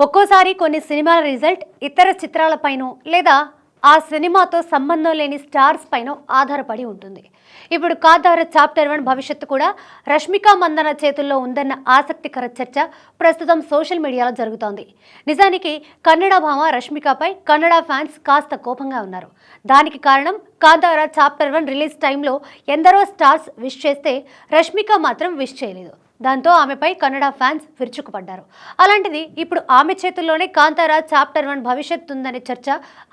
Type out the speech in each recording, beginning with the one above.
ఒక్కోసారి కొన్ని సినిమాల రిజల్ట్ ఇతర చిత్రాలపైనో లేదా ఆ సినిమాతో సంబంధం లేని స్టార్స్ పైన ఆధారపడి ఉంటుంది. ఇప్పుడు కాంతార చాప్టర్ 1 భవిష్యత్తు కూడా రష్మిక మందన చేతుల్లో ఉందన్న ఆసక్తికర చర్చ ప్రస్తుతం సోషల్ మీడియాలో జరుగుతోంది. నిజానికి కన్నడ భామ రష్మికపై కన్నడ ఫ్యాన్స్ కాస్త కోపంగా ఉన్నారు. దానికి కారణం కాంతార చాప్టర్ 1 రిలీజ్ టైంలో ఎందరో స్టార్స్ విష్ చేస్తే రష్మిక మాత్రం విష్ చేయలేదు. దాంతో ఆమెపై కన్నడ ఫ్యాన్స్ విరుచుకుపడ్డారు. అలాంటిది ఇప్పుడు ఆమె చేతుల్లోనే కాంతార చాప్టర్ 1 భవిష్యత్తు ఉందనే చర్చ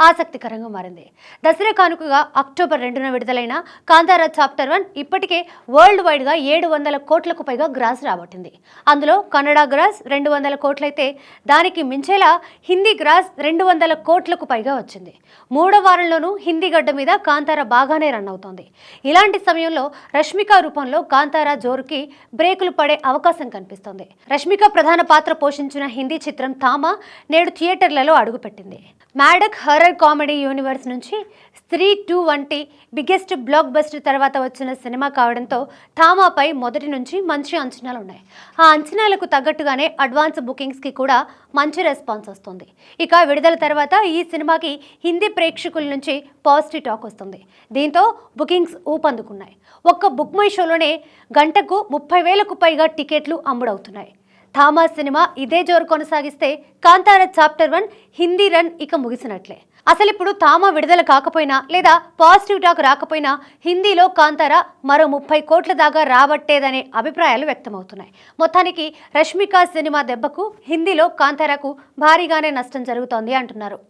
ఆసక్తికరంగా మారింది. దసరా కానుకగా అక్టోబర్ 2న విడుదలైన కాంతార చాప్టర్ 1 ఇప్పటికే వరల్డ్ వైడ్ గా 700 కోట్లకు పైగా గ్రాస్ రాబట్టింది. అందులో కన్నడ గ్రాస్ 200 కోట్లయితే దానికి మించేలా హిందీ గ్రాస్ 200 కోట్లకు పైగా వచ్చింది. మూడో వారంలోనూ హిందీ గడ్డ మీద కాంతార బాగానే రన్ అవుతోంది. ఇలాంటి సమయంలో రష్మిక రూపంలో కాంతార జోరుకి బ్రేకులు పడే అవకాశం కనిపిస్తోంది. రష్మిక ప్రధాన పాత్ర పోషించిన హిందీ చిత్రం థామా నేడు థియేటర్లలో అడుగుపెట్టింది. మ్యాడక్ హారర్ కామెడీ యూనివర్స్ నుంచి స్త్రీ 2 వంటి బిగ్గెస్ట్ బ్లాక్ బస్టర్ తర్వాత వచ్చిన సినిమా కావడంతో థామాపై మొదటి నుంచి మంచి అంచనాలు ఉన్నాయి. ఆ అంచనాలకు తగ్గట్టుగానే అడ్వాన్స్ బుకింగ్స్ కి కూడా మంచి రెస్పాన్స్ వస్తుంది. ఇక విడుదల తర్వాత ఈ సినిమాకి హిందీ ప్రేక్షకుల నుంచి పాజిటివ్ టాక్ వస్తుంది. దీంతో బుకింగ్స్ ఊపందుకున్నాయి. ఒక్క బుక్ మై షోలోనే గంటకు 30,000కు పైగా టికెట్లు అమ్ముడవుతున్నాయి. థామా సినిమా ఇదే జోరు కొనసాగిస్తే కాంతార చాప్టర్ 1 హిందీ రన్ ఇక ముగిసినట్లే. అసలు ఇప్పుడు థామా విడుదల కాకపోయినా లేదా పాజిటివ్ టాక్ రాకపోయినా హిందీలో కాంతార మరో 30 కోట్ల దాకా రాబట్టేదనే అభిప్రాయాలు వ్యక్తమవుతున్నాయి. మొత్తానికి రష్మిక సినిమా దెబ్బకు హిందీలో కాంతారకు భారీగానే నష్టం జరుగుతోంది అంటున్నారు.